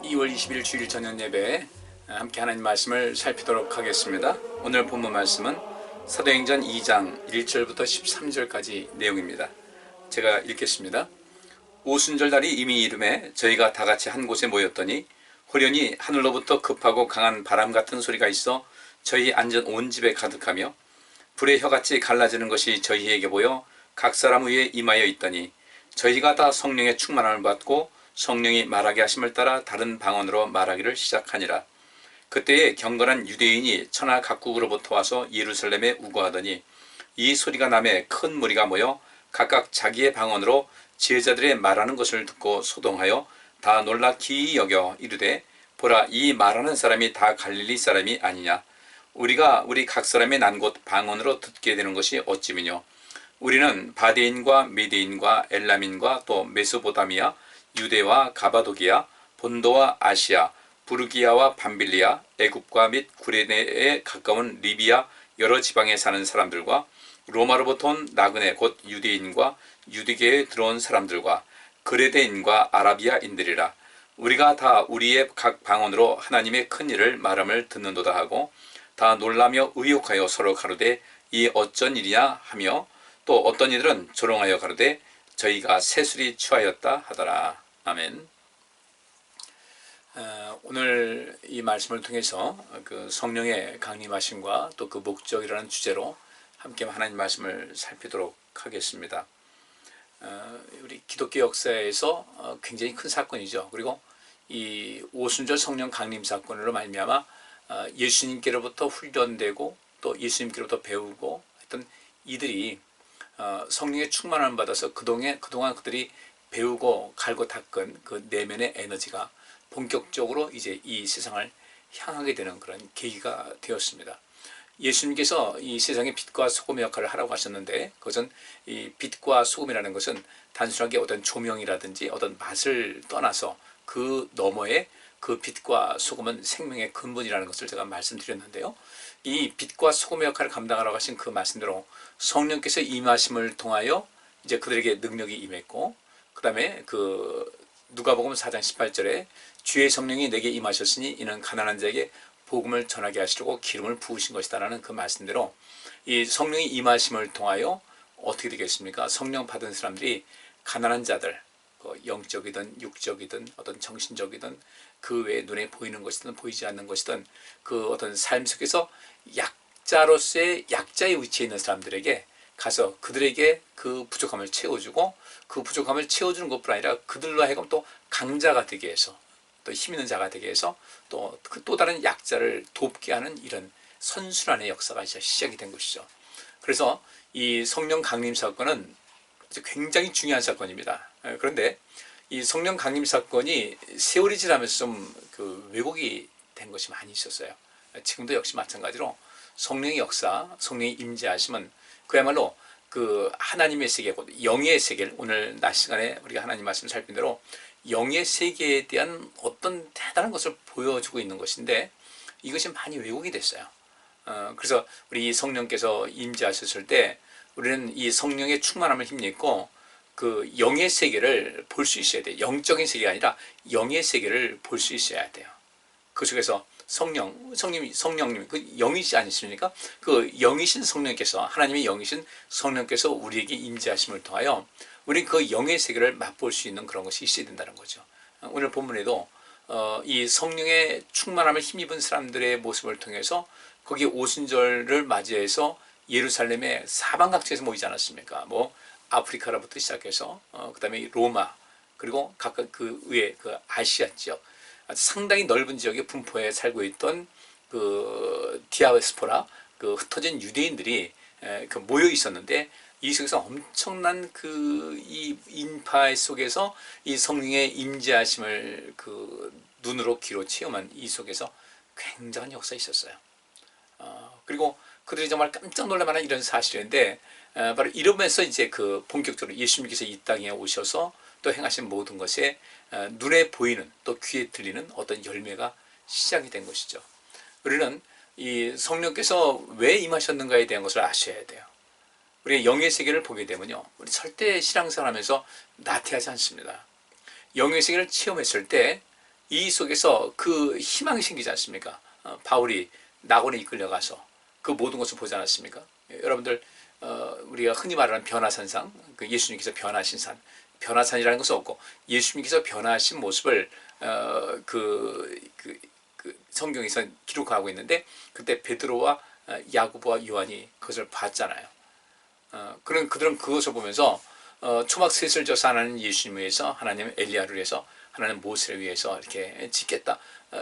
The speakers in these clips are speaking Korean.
2월 20일 주일 저녁 예배 함께 하나님 말씀을 살피도록 하겠습니다. 오늘 본문 말씀은 사도행전 2장 1절부터 13절까지 내용입니다. 제가 읽겠습니다. 오순절날이 이미 이름에 저희가 다같이 한 곳에 모였더니 호련히 하늘로부터 급하고 강한 바람 같은 소리가 있어 저희 앉은 온 집에 가득하며 불의 혀같이 갈라지는 것이 저희에게 보여 각 사람 위에 임하여 있더니 저희가 다 성령의 충만함을 받고 성령이 말하게 하심을 따라 다른 방언으로 말하기를 시작하니라. 그때에 경건한 유대인이 천하 각국으로부터 와서 예루살렘에 우거하더니 이 소리가 나매 큰 무리가 모여 각각 자기의 방언으로 제자들의 말하는 것을 듣고 소동하여 다 놀라 기이 여겨 이르되 보라, 이 말하는 사람이 다 갈릴리 사람이 아니냐. 우리가 우리 각 사람의 난 곳 방언으로 듣게 되는 것이 어찌미뇨. 우리는 바데인과 메데인과 엘람인과 또 메소포타미아, 유대와 가바도기아, 본도와 아시아, 부르기아와 밤빌리아, 애굽과 및 구레네에 가까운 리비아 여러 지방에 사는 사람들과 로마로부터 온 나그네 곧 유대인과 유대계에 들어온 사람들과 그레데인과 아라비아인들이라. 우리가 다 우리의 각 방언으로 하나님의 큰 일을 말함을 듣는도다 하고 다 놀라며 의혹하여 서로 가로되 이 어쩐 일이냐 하며 또 어떤 이들은 조롱하여 가로되 저희가 새술이 취하였다 하더라. 아멘. 오늘 이 말씀을 통해서 그 성령의 강림하심과 또 그 목적이라는 주제로 함께 하나님 말씀을 살피도록 하겠습니다. 우리 기독교 역사에서 굉장히 큰 사건이죠. 그리고 이 오순절 성령 강림 사건으로 말미암아 예수님께로부터 훈련되고 또 예수님께로부터 배우고 했던 이들이 성령의 충만함을 받아서 그동안 그들이 배우고 갈고 닦은 그 내면의 에너지가 본격적으로 이제 이 세상을 향하게 되는 그런 계기가 되었습니다. 예수님께서 이 세상의 빛과 소금의 역할을 하라고 하셨는데 그것은 이 빛과 소금이라는 것은 단순하게 어떤 조명이라든지 어떤 맛을 떠나서 그 너머에 그 빛과 소금은 생명의 근본이라는 것을 제가 말씀드렸는데요. 이 빛과 소금의 역할을 감당하라고 하신 그 말씀대로 성령께서 임하심을 통하여 이제 그들에게 능력이 임했고 그 다음에 그 누가복음 4장 18절에 주의 성령이 내게 임하셨으니 이는 가난한 자에게 복음을 전하게 하시려고 기름을 부으신 것이다라는 그 말씀대로 이 성령이 임하심을 통하여 어떻게 되겠습니까? 성령 받은 사람들이 가난한 자들, 영적이든 육적이든 어떤 정신적이든 그 외에 눈에 보이는 것이든 보이지 않는 것이든 그 어떤 삶 속에서 약자로서의 약자의 위치에 있는 사람들에게 가서 그들에게 그 부족함을 채워주고 그 부족함을 채워주는 것뿐 아니라 그들로 하여금 또 강자가 되게 해서 또 힘있는 자가 되게 해서 또 다른 약자를 돕게 하는 이런 선순환의 역사가 이제 시작이 된 것이죠. 그래서 이 성령 강림 사건은 굉장히 중요한 사건입니다. 그런데 이 성령 강림 사건이 세월이 지나면서 좀 그 왜곡이 된 것이 많이 있었어요. 지금도 역시 마찬가지로 성령의 역사, 성령의 임재하심은 그야말로 그 하나님의 세계, 영의 세계를 오늘 낮 시간에 우리가 하나님 말씀 살핀 대로 영의 세계에 대한 어떤 대단한 것을 보여주고 있는 것인데 이것이 많이 왜곡이 됐어요. 그래서 우리 성령께서 임재하셨을 때 우리는 이 성령의 충만함을 힘입고 그 영의 세계를 볼 수 있어야 돼요. 영적인 세계가 아니라 영의 세계를 볼 수 있어야 돼요. 그 속에서 성령님, 그 영이지 않습니까? 그 영이신 성령께서, 하나님의 영이신 성령께서 우리에게 임재하심을 통하여 우리 그 영의 세계를 맛볼 수 있는 그런 것이 있어야 된다는 거죠. 오늘 본문에도 이 성령의 충만함을 힘입은 사람들의 모습을 통해서 거기 오순절을 맞이해서 예루살렘의 사방각지에서 모이지 않았습니까? 뭐 아프리카로부터 시작해서 그 다음에 로마 그리고 각각 그 위에 그 아시아 지역 상당히 넓은 지역에 분포해 살고 있던 그 디아스포라 그 흩어진 유대인들이 그 모여 있었는데 이 속에서 엄청난 그 이 인파 속에서 이 성령의 임재하심을 그 눈으로 귀로 체험한 이 속에서 굉장한 역사가 있었어요. 그리고 그들이 정말 깜짝 놀랄 만한 이런 사실인데 바로 이러면서 이제 그 본격적으로 예수님께서 이 땅에 오셔서 또 행하신 모든 것에 눈에 보이는 또 귀에 들리는 어떤 열매가 시작이 된 것이죠. 우리는 이 성령께서 왜 임하셨는가에 대한 것을 아셔야 돼요. 우리가 영의 세계를 보게 되면요, 우리 절대 신앙생활하면서 나태하지 않습니다. 영의 세계를 체험했을 때 이 속에서 그 희망이 생기지 않습니까? 바울이 낙원에 이끌려가서 그 모든 것을 보지 않았습니까? 여러분들 우리가 흔히 말하는 변화산상, 그 예수님께서 변하신 산, 변화산이라는 것은 없고 예수님께서 변하신 모습을 성경에서 기록하고 있는데, 그때 베드로와 야고보와 요한이 그것을 봤잖아요. 그들은 그것을 보면서 초막 셋을 져서 하나님 예수님을 위해서, 하나님 엘리야를 위해서, 하나님 모세를 위해서 이렇게 짓겠다.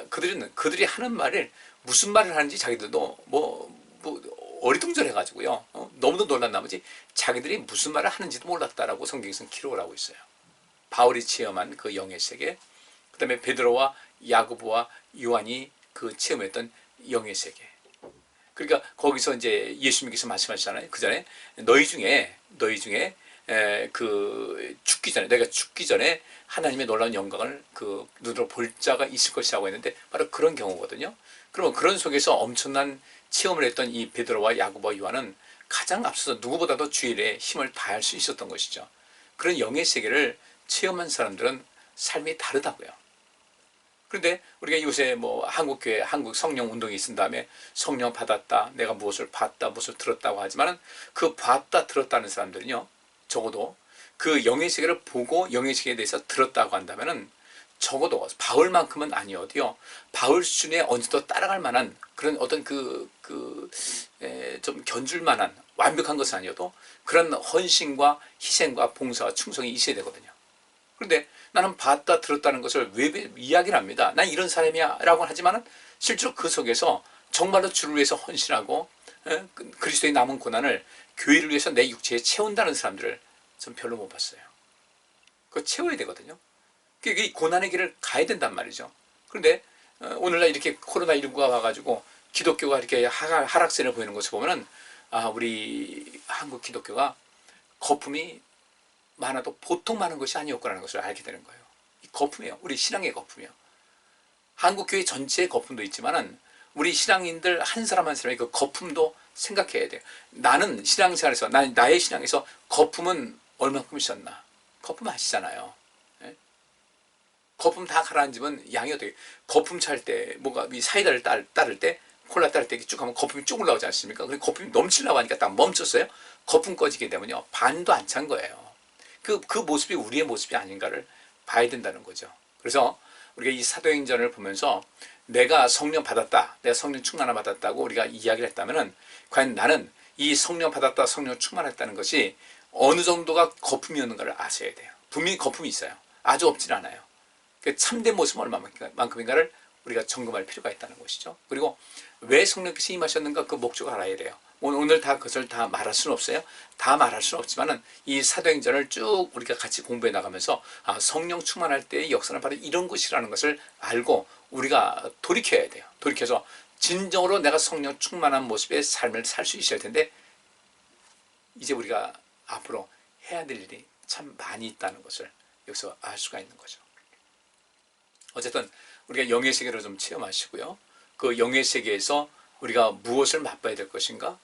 그들이 하는 말을 무슨 말을 하는지 자기들도 어리둥절해가지고요. 너무도 놀란 나머지 자기들이 무슨 말을 하는지도 몰랐다라고 성경에서는 기록을 하고 있어요. 바울이 체험한 그 영의 세계, 그 다음에 베드로와 야고보와 요한이 그 체험했던 영의 세계. 그러니까 거기서 이제 예수님께서 말씀하시잖아요. 그 전에 너희 중에 죽기 전에, 내가 죽기 전에 하나님의 놀라운 영광을 그 눈으로 볼 자가 있을 것이라고 했는데, 바로 그런 경우거든요. 그러면 그런 속에서 엄청난 체험을 했던 이 베드로와 야고보와 요한은 가장 앞서서 누구보다도 주일에 힘을 다할 수 있었던 것이죠. 그런 영의 세계를 체험한 사람들은 삶이 다르다고요. 그런데 우리가 요새 한국교회, 한국 성령 운동이 있은 다음에 성령 받았다, 내가 무엇을 봤다, 무엇을 들었다고 하지만은 그 봤다, 들었다는 사람들은요, 적어도 그 영의 세계를 보고 영의 세계에 대해서 들었다고 한다면은 적어도 바울만큼은 아니어도요, 바울 수준에 어느 정도 따라갈 만한 그런 어떤 좀 견줄 만한 완벽한 것은 아니어도 그런 헌신과 희생과 봉사와 충성이 있어야 되거든요. 그런데 나는 봤다 들었다는 것을 왜 이야기를 합니다. 난 이런 사람이야 라고 하지만은 실제로 그 속에서 정말로 주를 위해서 헌신하고 그리스도의 남은 고난을 교회를 위해서 내 육체에 채운다는 사람들을 전 별로 못 봤어요. 그거 채워야 되거든요. 이 고난의 길을 가야 된단 말이죠. 그런데 오늘날 이렇게 코로나19가 와가지고 기독교가 이렇게 하락세를 보이는 것을 보면은, 우리 한국 기독교가 거품이 많아도 보통 많은 것이 아니었구나라는 것을 알게 되는 거예요. 이 거품이에요. 우리 신앙의 거품이요. 한국교회 전체의 거품도 있지만은 우리 신앙인들 한 사람 한 사람의 그 거품도 생각해야 돼요. 나는 신앙생활에서, 나의 신앙에서 거품은 얼마큼 있었나? 거품 아시잖아요. 네? 거품 다 가라앉으면 양이 어떻게, 거품 찰 때, 뭔가 이 사이다를 따를 때, 콜라 따를 때 쭉 하면 거품이 쭉 올라오지 않습니까? 그리고 거품이 넘치려고 하니까 딱 멈췄어요. 거품 꺼지게 되면요, 반도 안 찬 거예요. 그 모습이 우리의 모습이 아닌가를 봐야 된다는 거죠. 그래서 우리가 이 사도행전을 보면서 내가 성령 받았다, 내가 성령 충만을 받았다고 우리가 이야기를 했다면은, 과연 나는 이 성령 받았다, 성령 충만했다는 것이 어느 정도가 거품이었는가를 아셔야 돼요. 분명히 거품이 있어요. 아주 없진 않아요. 참된 모습은 얼마만큼인가를 우리가 점검할 필요가 있다는 것이죠. 그리고 왜 성령께서 임하셨는가, 그 목적을 알아야 돼요. 오늘 다 그것을 다 말할 수는 없어요. 다 말할 수는 없지만은 이 사도행전을 쭉 우리가 같이 공부해 나가면서 성령 충만할 때의 역사는 바로 이런 것이라는 것을 알고 우리가 돌이켜야 돼요. 돌이켜서 진정으로 내가 성령 충만한 모습의 삶을 살 수 있어야 텐데, 이제 우리가 앞으로 해야 될 일이 참 많이 있다는 것을 여기서 알 수가 있는 거죠. 어쨌든 우리가 영의 세계를 좀 체험하시고요. 그 영의 세계에서 우리가 무엇을 맛봐야 될 것인가?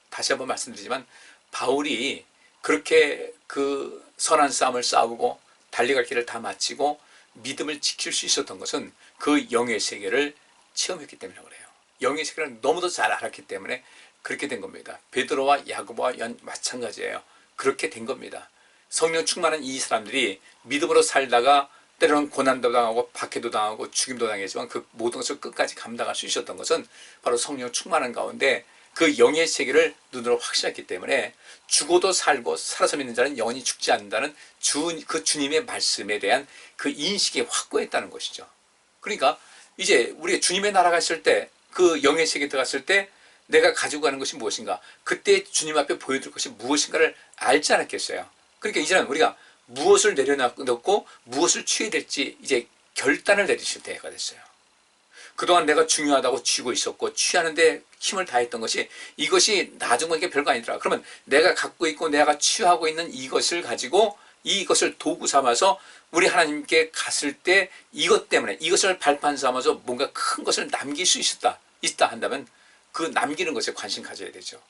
다시 한번 말씀드리지만 바울이 그렇게 그 선한 싸움을 싸우고 달려갈 길을 다 마치고 믿음을 지킬 수 있었던 것은 그 영의 세계를 체험했기 때문에 그래요. 영의 세계를 너무도 잘 알았기 때문에 그렇게 된 겁니다. 베드로와 야고보와 요한 마찬가지예요. 그렇게 된 겁니다. 성령 충만한 이 사람들이 믿음으로 살다가 때로는 고난도 당하고 박해도 당하고 죽임도 당했지만 그 모든 것을 끝까지 감당할 수 있었던 것은 바로 성령 충만한 가운데 그 영의 세계를 눈으로 확신했기 때문에 죽어도 살고 살아서 믿는 자는 영원히 죽지 않는다는 그 주님의 말씀에 대한 그 인식이 확고했다는 것이죠. 그러니까 이제 우리가 주님의 나라 갔을 때, 그 영의 세계에 들어갔을 때 내가 가지고 가는 것이 무엇인가, 그때 주님 앞에 보여줄 것이 무엇인가를 알지 않았겠어요. 그러니까 이제는 우리가 무엇을 내려놓고 무엇을 취해야 될지 이제 결단을 내리실 때가 됐어요. 그동안 내가 중요하다고 쥐고 있었고 취하는데 힘을 다했던 것이, 이것이 나중에 게 별거 아니더라. 그러면 내가 갖고 있고 내가 취하고 있는 이것을 가지고 이것을 도구 삼아서 우리 하나님께 갔을 때 이것 때문에 이것을 발판 삼아서 뭔가 큰 것을 남길 수 있다 한다면 그 남기는 것에 관심 가져야 되죠.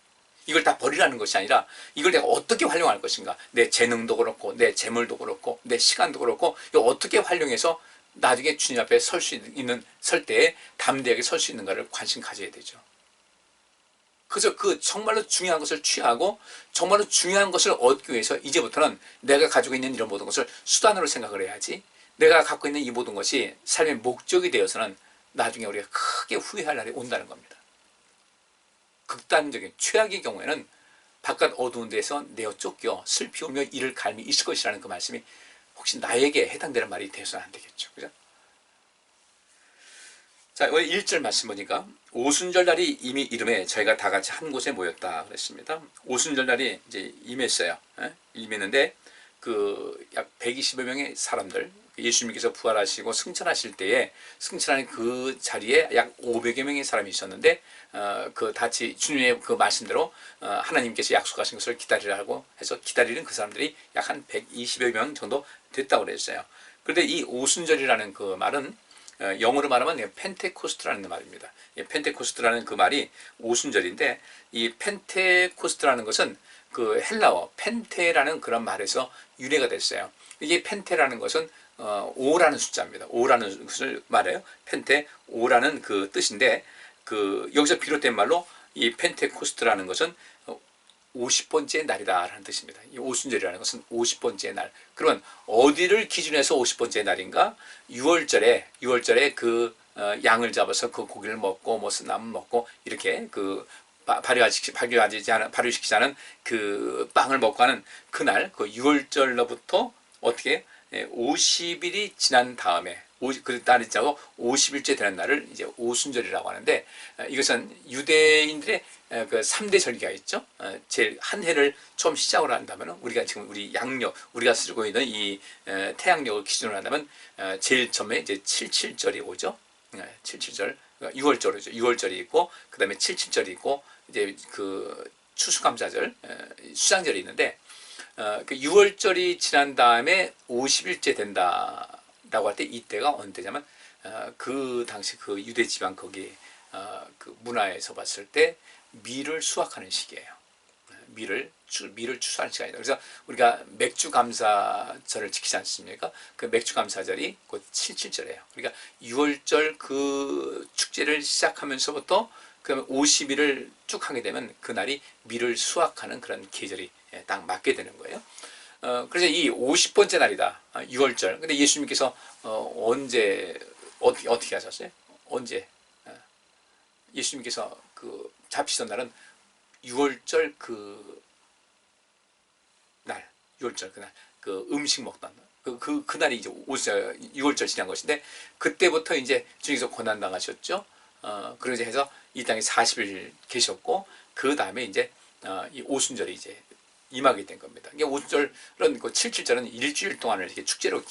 이걸 다 버리라는 것이 아니라 이걸 내가 어떻게 활용할 것인가, 내 재능도 그렇고 내 재물도 그렇고 내 시간도 그렇고 이걸 어떻게 활용해서 나중에 주님 앞에 설 때에 담대하게 설 수 있는가를 관심 가져야 되죠. 그래서 그 정말로 중요한 것을 취하고 정말로 중요한 것을 얻기 위해서 이제부터는 내가 가지고 있는 이런 모든 것을 수단으로 생각을 해야지, 내가 갖고 있는 이 모든 것이 삶의 목적이 되어서는 나중에 우리가 크게 후회할 날이 온다는 겁니다. 극단적인 최악의 경우에는 바깥 어두운 데서 내어 쫓겨 슬피 울며 이를 갈미 있을 것이라는 그 말씀이 혹시 나에게 해당되는 말이 되어서는 안 되겠죠. 그죠? 자, 오늘 1절 말씀 보니까 오순절 날이 이미 이름에 저희가 다 같이 한 곳에 모였다 그랬습니다. 오순절 날이 이제 임했어요. 임했는데 그 약 120여 명의 사람들, 예수님께서 부활하시고 승천하실 때에 승천하는 그 자리에 약 500여 명의 사람이 있었는데 그 같이 주님의 그 말씀대로 하나님께서 약속하신 것을 기다리라고 해서 기다리는 그 사람들이 약 한 120여 명 정도 됐다고 그랬어요. 그런데 이 오순절이라는 그 말은 영어로 말하면 펜테코스트라는 말입니다. 펜테코스트라는 그 말이 오순절인데, 이 펜테코스트라는 것은 그 헬라어 펜테라는 그런 말에서 유래가 됐어요. 이게 펜테라는 것은 5라는 숫자입니다. 5라는 것을 말해요. 펜테 5라는 그 뜻인데, 그 여기서 비롯된 말로 이 펜테코스트라는 것은 50번째 날이다라는 뜻입니다. 이 오순절이라는 것은 50번째 날. 그러면 어디를 기준해서 50번째 날인가? 6월절에 그 양을 잡아서 그 고기를 먹고 나물 먹고 이렇게 그 발효시키지 않은 그 빵을 먹고 하는 그날, 그 6월절로부터 어떻게 50일이 지난 다음에 그 날이 지나고 50일째 되는 날을 이제 오순절이라고 하는데, 이것은 유대인들의 그 3대 절기가 있죠. 제일 한 해를 처음 시작으로 한다면, 우리가 지금 우리 양력, 우리가 쓰고 있는 이 태양력을 기준으로 한다면 제일 처음에 이제 77절이 오죠. 77절, 6월절이죠. 6월절이 있고, 그 다음에 77절이 있고, 이제 그 추수감사절, 수장절이 있는데, 그 6월절이 지난 다음에 50일째 된다라고 할 때 이때가 언제냐면 그 당시 그 유대 지방 거기 그 문화에서 봤을 때 밀을 수확하는 시기예요. 밀을 추수하는 시간이다. 그래서 우리가 맥주감사절을 지키지 않습니까? 그 맥주감사절이 곧 77절이에요. 그러니까 6월절 그 축제를 시작하면서부터 그러면 50일을 쭉 하게 되면 그날이 밀을 수확하는 그런 계절이 딱 맞게 되는 거예요. 그래서 이 50번째 날이다. 6월절. 근데 예수님께서 언제 어떻게 하셨어요? 언제? 예수님께서 그 잡히던 날은 6월절 그 날, 6월절 그날 그 음식 먹던 그날이 이제 6월절 지난 것인데, 그때부터 이제 주님께서 고난 당하셨죠. 그러자 해서 이 땅에 40일 계셨고, 그 다음에 이제 이 오순절이 이제 임하게 된 겁니다. 이게 오순절은 그 77절은 일주일 동안을 이렇게 축제로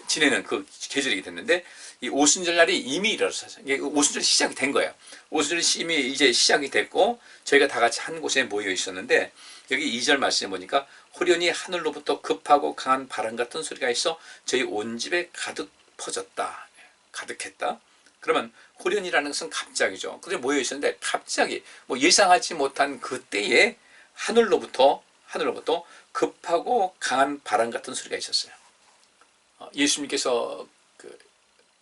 지내는 그 계절이 됐는데, 이 오순절 날이 이미 일어났어요. 이게 오순절 시작이 된 거예요. 오순절이 이미 이제 시작이 됐고, 저희가 다 같이 한 곳에 모여 있었는데, 여기 2절 말씀에 보니까 호련히 하늘로부터 급하고 강한 바람 같은 소리가 있어 저희 온 집에 가득 퍼졌다. 가득했다. 그러면 호련이라는 것은 갑자기죠. 그들이 모여 있었는데 갑자기 뭐 예상하지 못한 그때에 하늘로부터 급하고 강한 바람 같은 소리가 있었어요. 예수님께서 그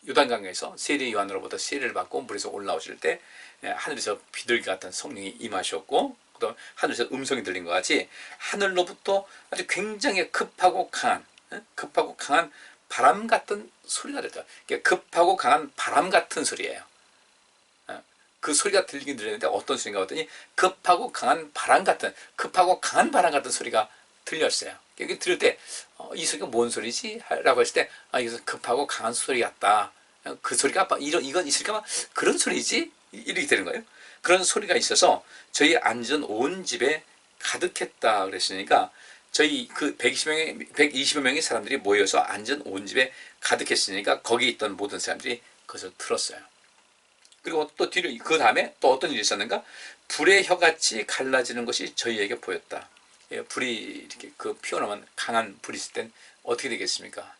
요단강에서 세례 요한으로부터 세례를 받고 물에서 올라오실 때 하늘에서 비둘기 같은 성령이 임하셨고, 그다음 하늘에서 음성이 들린 것 같이 하늘로부터 아주 굉장히 급하고 강한 바람 같은 소리가 됐다. 급하고 강한 바람 같은 소리예요. 그 소리가 들리긴 들렸는데 어떤 소리인가 봤더니 급하고 강한 바람 같은 소리가 들렸어요. 여기 들을 때 이 소리가 뭔 소리지? 라고 했을 때 이것은 급하고 강한 소리 같다. 그 소리가 이 소리가 그런 소리지? 이렇게 되는 거예요. 그런 소리가 있어서 저희 앉은 온 집에 가득했다 그랬으니까, 저희 그 120여 명의 사람들이 모여서 앉은 온 집에 가득했으니까 거기 있던 모든 사람들이 그것을 들었어요. 그리고 또 뒤로 그 다음에 또 어떤 일이 있었는가? 불의 혀같이 갈라지는 것이 저희에게 보였다. 불이 이렇게 그 피어나면 강한 불이 있을 땐 어떻게 되겠습니까?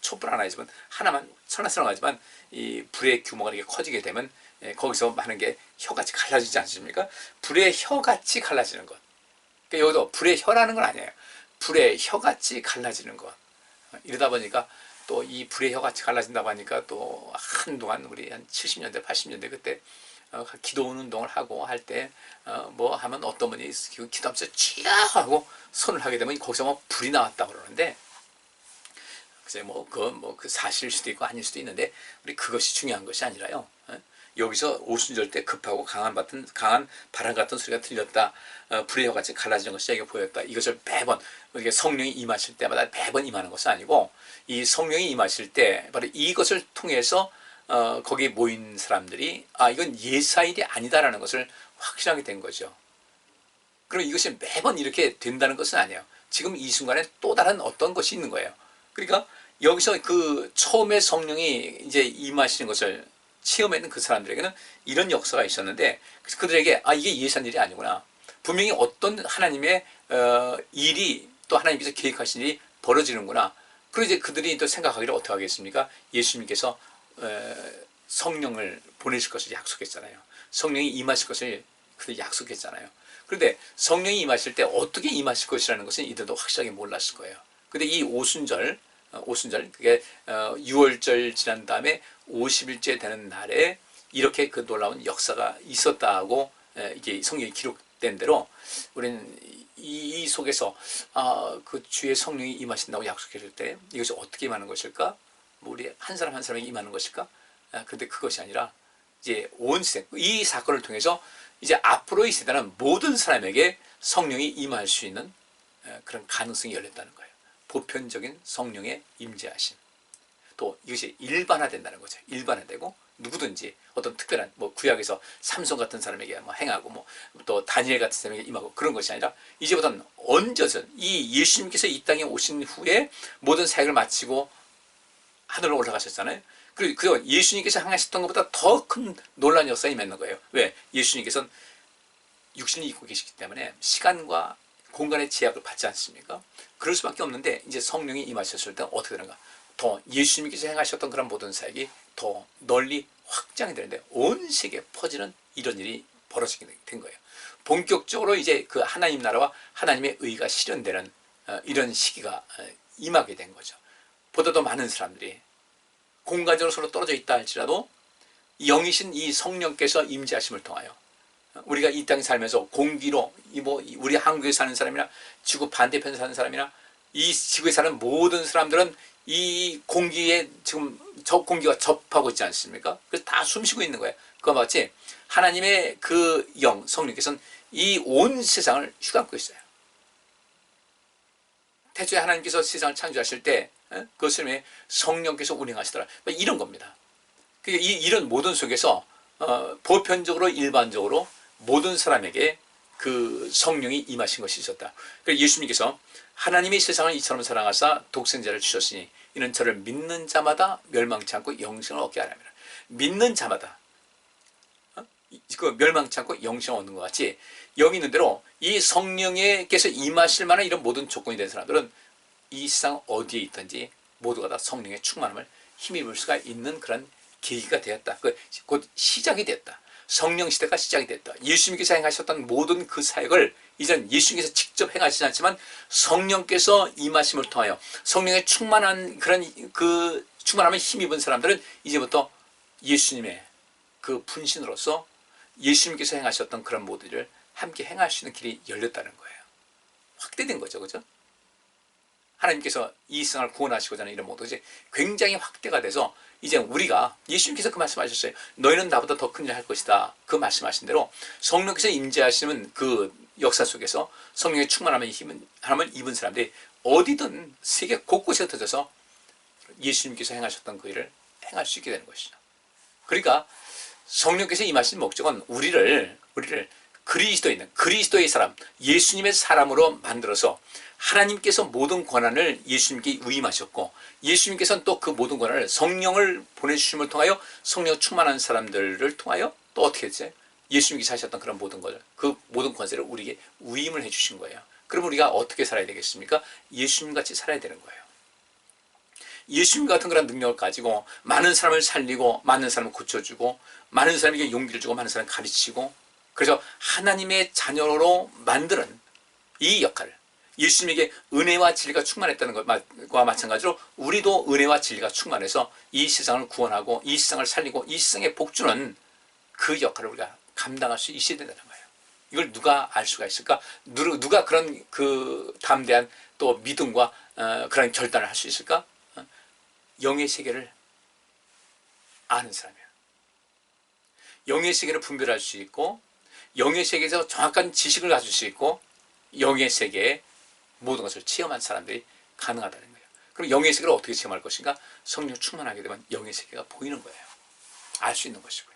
촛불 하나 있으면 하나만 선하지만 이 불의 규모가 이렇게 커지게 되면 거기서 많은 게 혀같이 갈라지지 않습니까? 불의 혀같이 갈라지는 것. 그러니까 여기도 불의 혀라는 건 아니에요. 불의 혀같이 갈라지는 것. 이러다 보니까 또 이 불의 혀가 갈라진다고 하니까 또 한동안 우리 한 70년대, 80년대 그때 기도원 운동을 하고 할 때 뭐 하면 어떤 분이 기도하면서 쥐야 하고 손을 하게 되면 거기서 뭐 불이 나왔다고 그러는데, 글쎄 그 사실일 수도 있고 아닐 수도 있는데 우리 그것이 중요한 것이 아니라요. 여기서 오순절 때 급하고 강한 바람 같은 소리가 들렸다. 불의 혀같이 갈라지는 것이 자기가 보였다. 이것을 매번 우리가 성령이 임하실 때마다 매번 임하는 것은 아니고, 이 성령이 임하실 때 바로 이것을 통해서 거기에 모인 사람들이 이건 예사일이 아니다라는 것을 확신하게 된 거죠. 그럼 이것이 매번 이렇게 된다는 것은 아니에요. 지금 이 순간에 또 다른 어떤 것이 있는 거예요. 그러니까 여기서 그 처음에 성령이 이제 임하시는 것을 체험했는 그 사람들에게는 이런 역사가 있었는데, 그들에게 이게 예산 일이 아니구나. 분명히 어떤 하나님의 일이, 또 하나님께서 계획하신 일이 벌어지는구나. 그리고 이제 그들이 또 생각하기를 어떻게 하겠습니까? 예수님께서 성령을 보내실 것을 약속했잖아요. 성령이 임하실 것을 그들 약속했잖아요. 그런데 성령이 임하실 때 어떻게 임하실 것이라는 것은 이들도 확실하게 몰랐을 거예요. 근데 이 오순절 그게 6월절 지난 다음에 50일째 되는 날에 이렇게 그 놀라운 역사가 있었다고 이게 성경에 기록된 대로 우리는 이 속에서 그 주의 성령이 임하신다고 약속했을 때 이것이 어떻게 임하는 것일까? 뭐 우리 한 사람 한 사람에게 임하는 것일까? 근데 그것이 아니라 이제 온 세대, 이 사건을 통해서 이제 앞으로 이 세대는 모든 사람에게 성령이 임할 수 있는 그런 가능성이 열렸다는 거예요. 보편적인 성령의 임재하심. 또 이것이 일반화된다는 거죠. 일반화되고 누구든지 어떤 특별한 구약에서 삼손 같은 사람에게 행하고 또 다니엘 같은 사람에게 임하고 그런 것이 아니라 이제부터는 언제든 이 예수님께서 이 땅에 오신 후에 모든 사역을 마치고 하늘로 올라가셨잖아요. 그리고 예수님께서 행하셨던 것보다 더 큰 놀라운 역사가 임했는 거예요. 왜? 예수님께서는 육신이 입고 계시기 때문에 시간과 공간의 제약을 받지 않습니까? 그럴 수밖에 없는데 이제 성령이 임하셨을 때 어떻게 되는가? 더 예수님께서 행하셨던 그런 모든 사역이 더 널리 확장이 되는데 온 세계에 퍼지는 이런 일이 벌어지게 된 거예요. 본격적으로 이제 그 하나님 나라와 하나님의 의가 실현되는 이런 시기가 임하게 된 거죠. 보다 더 많은 사람들이 공간적으로 서로 떨어져 있다 할지라도 영이신 이 성령께서 임재하심을 통하여 우리가 이 땅에 살면서 공기로 우리 한국에 사는 사람이나 지구 반대편에 사는 사람이나 이 지구에 사는 모든 사람들은 이 공기에 지금 저 공기와 접하고 있지 않습니까? 그래서 다 숨쉬고 있는 거예요. 그와 마치 하나님의 그 영 성령께서는 이 온 세상을 휘감고 있어요. 태초에 하나님께서 세상을 창조하실 때 그것을 성령께서 운행하시더라. 이런 겁니다. 이런 모든 속에서 보편적으로 일반적으로 모든 사람에게 그 성령이 임하신 것이 있었다. 그래서 예수님께서 하나님이 세상을 이처럼 사랑하사 독생자를 주셨으니 이는 저를 믿는 자마다 멸망치 않고 영생을 얻게 하려 함이라. 믿는 자마다 그 멸망치 않고 영생을 얻는 것 같이 여기 있는 대로 이 성령께서 임하실 만한 이런 모든 조건이 된 사람들은 이 세상 어디에 있든지 모두가 다 성령의 충만함을 힘입을 수가 있는 그런 계기가 되었다. 곧 시작이 됐다. 성령 시대가 시작이 됐다. 예수님께서 행하셨던 모든 그 사역을 이젠 예수님께서 직접 행하시지 않지만 성령께서 임하심을 통하여 성령의 충만한 그런 그 충만함을 힘입은 사람들은 이제부터 예수님의 그 분신으로서 예수님께서 행하셨던 그런 모든 일을 함께 행할 수 있는 길이 열렸다는 거예요. 확대된 거죠. 그죠? 하나님께서 이 세상을 구원하시고자 하는 이런 모든 것이 굉장히 확대가 돼서 이제 우리가 예수님께서 그 말씀하셨어요. 너희는 나보다 더 큰 일을 할 것이다. 그 말씀하신 대로 성령께서 임재하시는 그 역사 속에서 성령의 충만함을 입은 사람들이 어디든 세계 곳곳에 흩어져서 예수님께서 행하셨던 그 일을 행할 수 있게 되는 것이죠. 그러니까 성령께서 임하신 목적은 우리를 그리스도의 사람, 예수님의 사람으로 만들어서 하나님께서 모든 권한을 예수님께 위임하셨고 예수님께서는 또 그 모든 권한을 성령을 보내주심을 통하여 성령 충만한 사람들을 통하여 또 어떻게 했어요? 예수님께서 하셨던 그런 모든 것, 그 모든 권세를 우리에게 위임을 해주신 거예요. 그럼 우리가 어떻게 살아야 되겠습니까? 예수님 같이 살아야 되는 거예요. 예수님 같은 그런 능력을 가지고 많은 사람을 살리고 많은 사람을 고쳐주고 많은 사람에게 용기를 주고 많은 사람을 가르치고 그래서 하나님의 자녀로 만드는 이 역할을 예수님에게 은혜와 진리가 충만했다는 것과 마찬가지로 우리도 은혜와 진리가 충만해서 이 세상을 구원하고 이 세상을 살리고 이 세상에 복주는 그 역할을 우리가 감당할 수 있어야 된다는 거예요. 이걸 누가 알 수가 있을까? 누가 그런 그 담대한 또 믿음과 그런 결단을 할 수 있을까? 영의 세계를 아는 사람이에요. 영의 세계를 분별할 수 있고 영의 세계에서 정확한 지식을 가질 수 있고 영의 세계에 모든 것을 체험한 사람들이 가능하다는 거예요. 그럼 영의 세계를 어떻게 체험할 것인가? 성령 충만하게 되면 영의 세계가 보이는 거예요. 알 수 있는 것이고요.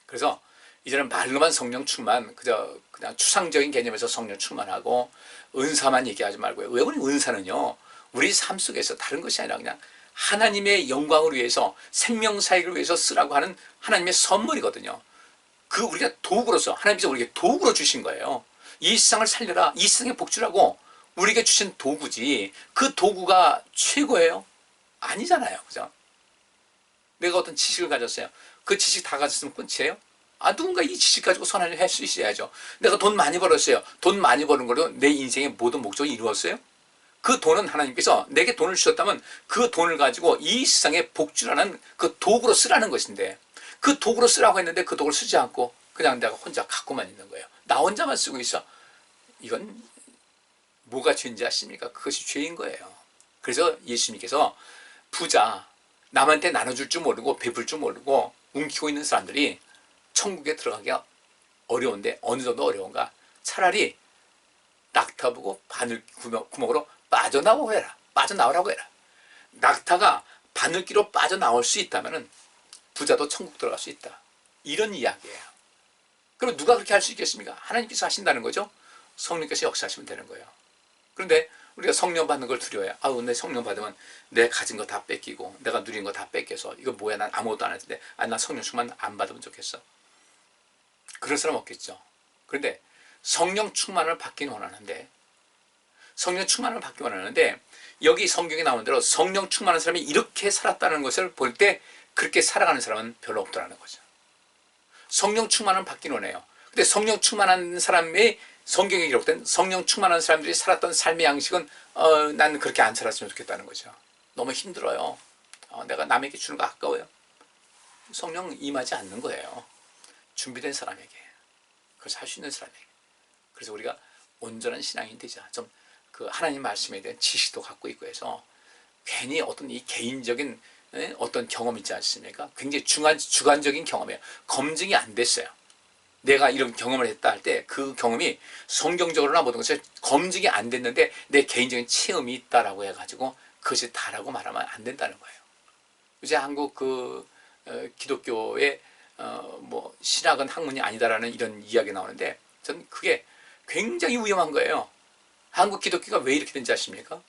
그래서 이제는 말로만 성령 충만, 그냥 추상적인 개념에서 성령 충만하고 은사만 얘기하지 말고요. 왜 그러면 은사는요, 우리 삶 속에서 다른 것이 아니라 그냥 하나님의 영광을 위해서 생명 사역을 위해서 쓰라고 하는 하나님의 선물이거든요. 그 우리가 도구로서 하나님께서 우리에게 도구로 주신 거예요. 이 세상을 살려라, 이 세상에 복주라고 우리에게 주신 도구지 그 도구가 최고예요? 아니잖아요. 그죠? 내가 어떤 지식을 가졌어요. 그 지식 다 가졌으면 끝이에요? 누군가 이 지식 가지고 선한 일 할 수 있어야죠. 내가 돈 많이 벌었어요. 돈 많이 버는 걸로 내 인생의 모든 목적이 이루었어요? 그 돈은 하나님께서 내게 돈을 주셨다면 그 돈을 가지고 이 세상에 복주라는 그 도구로 쓰라는 것인데 그 도구로 쓰라고 했는데 그 도구를 쓰지 않고 그냥 내가 혼자 갖고만 있는 거예요. 나 혼자만 쓰고 있어. 이건 뭐가 죄인지 아십니까? 그것이 죄인 거예요. 그래서 예수님께서 부자, 남한테 나눠줄 줄 모르고 베풀 줄 모르고 움키고 있는 사람들이 천국에 들어가기가 어려운데 어느 정도 어려운가? 차라리 낙타 보고 바늘 구멍으로 빠져나오라고 해라. 빠져나오라고 해라. 낙타가 바늘기로 빠져나올 수 있다면 부자도 천국 들어갈 수 있다. 이런 이야기예요. 그럼 누가 그렇게 할 수 있겠습니까? 하나님께서 하신다는 거죠. 성령께서 역사하시면 되는 거예요. 그런데 우리가 성령 받는 걸 두려워해요. 내 성령 받으면 내 가진 거 다 뺏기고 내가 누린 거 다 뺏겨서 이거 뭐야, 난 아무것도 안 했는데 난 성령 충만 안 받으면 좋겠어. 그럴 사람 없겠죠. 그런데 성령 충만을 받기는 원하는데 여기 성경에 나온 대로 성령 충만한 사람이 이렇게 살았다는 것을 볼 때 그렇게 살아가는 사람은 별로 없더라는 거죠. 성령 충만은 받기는 원해요. 근데 성령 충만한 사람의 성경에 기록된 성령 충만한 사람들이 살았던 삶의 양식은 난 그렇게 안 살았으면 좋겠다는 거죠. 너무 힘들어요. 내가 남에게 주는 거 아까워요. 성령 임하지 않는 거예요. 준비된 사람에게, 그것을 할 수 있는 사람에게. 그래서 우리가 온전한 신앙인이 되자. 좀 그 하나님 말씀에 대한 지식도 갖고 있고 해서 괜히 어떤 이 개인적인 어떤 경험 있지 않습니까? 굉장히 주관적인 경험이에요. 검증이 안 됐어요. 내가 이런 경험을 했다 할 때 그 경험이 성경적으로나 모든 것이 검증이 안 됐는데 내 개인적인 체험이 있다라고 해가지고 그것이 다라고 말하면 안 된다는 거예요. 이제 한국 기독교의 신학은 학문이 아니다라는 이런 이야기 나오는데 저는 그게 굉장히 위험한 거예요. 한국 기독교가 왜 이렇게 된지 아십니까?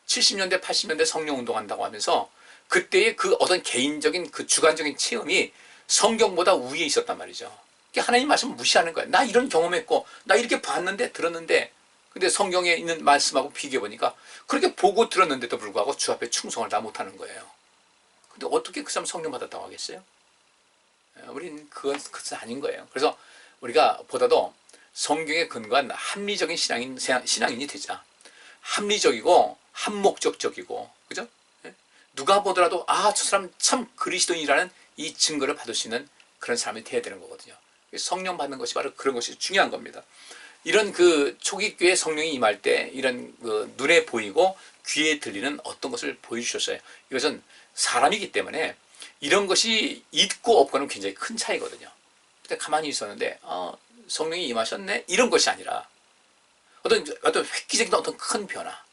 70년대 80년대 성령운동 한다고 하면서 그때의 그 어떤 개인적인 그 주관적인 체험이 성경보다 위에 있었단 말이죠. 하나님 말씀을 무시하는 거예요. 나 이런 경험했고 나 이렇게 봤는데 들었는데 근데 성경에 있는 말씀하고 비교해보니까 그렇게 보고 들었는데도 불구하고 주 앞에 충성을 다 못하는 거예요. 근데 어떻게 그 사람 성령 받았다고 하겠어요? 우리는 그것은 아닌 거예요. 그래서 우리가 보다도 성경에 근거한 합리적인 신앙인이 되자. 합리적이고 한목적적이고, 그죠? 누가 보더라도 저 사람 참 그리스도인이라는 이 증거를 받을 수 있는 그런 사람이 되어야 되는 거거든요. 성령 받는 것이 바로 그런 것이 중요한 겁니다. 이런 그 초기 교회 성령이 임할 때 이런 그 눈에 보이고 귀에 들리는 어떤 것을 보여주셨어요. 이것은 사람이기 때문에 이런 것이 있고 없고는 굉장히 큰 차이거든요. 그때 가만히 있었는데 성령이 임하셨네? 이런 것이 아니라 어떤 획기적인 어떤 큰 변화,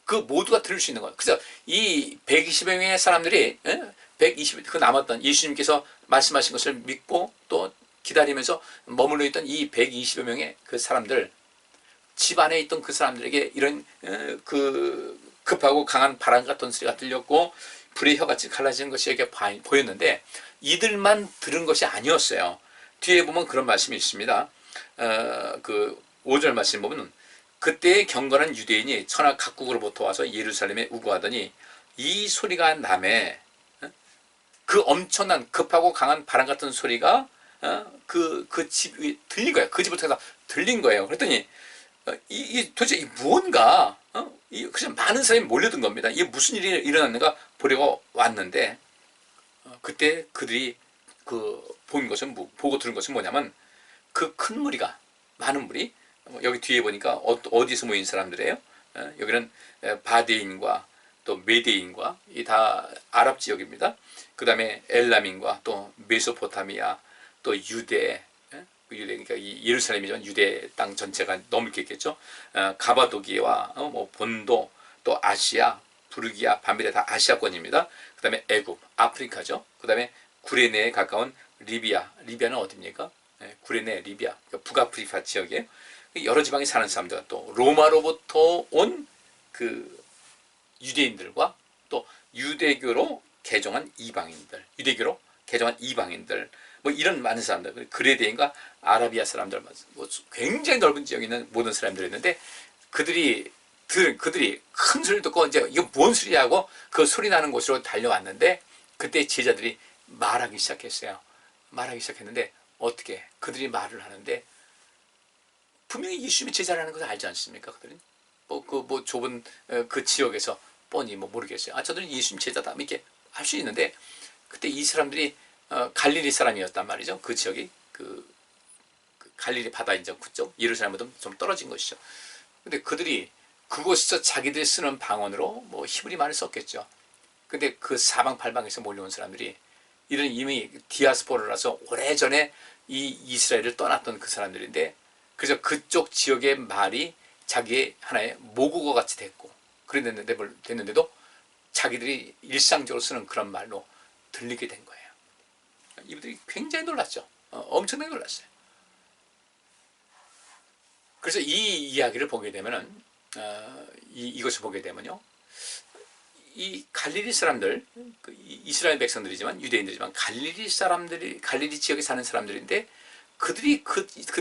그 모두가 들을 수 있는 거예요. 그래서 이 120여 명의 사람들이 120, 그 남았던 예수님께서 말씀하신 것을 믿고 또 기다리면서 머물러 있던 이 120여 명의 그 사람들, 집 안에 있던 그 사람들에게 이런 그 급하고 강한 바람 같은 소리가 들렸고 불의 혀같이 갈라지는 것이 이렇게 보였는데 이들만 들은 것이 아니었어요. 뒤에 보면 그런 말씀이 있습니다. 그 5절 말씀 보면 그때의 경건한 유대인이 천하 각국으로부터 와서 예루살렘에 우거하더니 이 소리가 남에 그 엄청난 급하고 강한 바람 같은 소리가 그 집 위에 들린 거예요. 그 집을 통해서 들린 거예요. 그랬더니 이 도대체 이 무언가 그냥 많은 사람이 몰려든 겁니다. 이게 무슨 일이 일어났는가 보려고 왔는데 그때 그들이 본 것은 보고 들은 것은 뭐냐면 그 큰 무리가 많은 무리 여기 뒤에 보니까 어디서 모인 사람들이에요? 여기는 바데인과 또 메데인과 이 다 아랍 지역입니다. 그 다음에 엘람인과 또 메소포타미아 또 유대 그러니까 이 예루살렘이지만 유대 땅 전체가 넘겠겠죠. 가바도기와 뭐 본도 또 아시아 부르기아 반미래 다 아시아권입니다. 그 다음에 애굽 아프리카죠. 그 다음에 구레네에 가까운 리비아는 어디입니까? 구레네 리비아 그러니까 북아프리카 지역에 여러 지방에 사는 사람들 또 로마로부터 온 그 유대인들과 또 유대교로 개종한 이방인들 유대교로 개종한 이방인들 뭐 이런 많은 사람들 그레데인과 아라비아 사람들 뭐 굉장히 넓은 지역에 있는 모든 사람들이 있는데 그들이 큰 소리를 듣고 이제 이거 뭔 소리야 하고 그 소리 나는 곳으로 달려왔는데 그때 제자들이 말하기 시작했어요. 말하기 시작했는데 어떻게 그들이 말을 하는데 분명히 예수님이 제자라는 것을 알지 않습니까? 그들은 뭐 좁은 그 지역에서 뻔히 뭐 모르겠어요. 저들은 예수님 제자다 이렇게 할 수 있는데 그때 이 사람들이 갈릴리 사람이었단 말이죠. 그 지역이 그 갈릴리 바다 이제 그쪽 예루살렘보다 좀 떨어진 것이죠. 근데 그들이 그곳에서 자기들이 쓰는 방언으로 뭐 히브리 말을 썼겠죠. 근데 그 사방팔방에서 몰려온 사람들이 이런 이미 디아스포라라서 오래전에 이 이스라엘을 떠났던 그 사람들인데 그래서 그쪽 지역의 말이 자기의 하나의 모국어 같이 됐는데도 자기들이 일상적으로 쓰는 그런 말로 들리게 된 거예요. 이분들이 굉장히 놀랐죠. 엄청나게 놀랐어요. 그래서 이 이야기를 보게 되면은 이것을 보게 되면요, 이 갈릴리 사람들, 이스라엘 백성들이지만 유대인들이지만 갈릴리 지역에 사는 사람들인데 그들이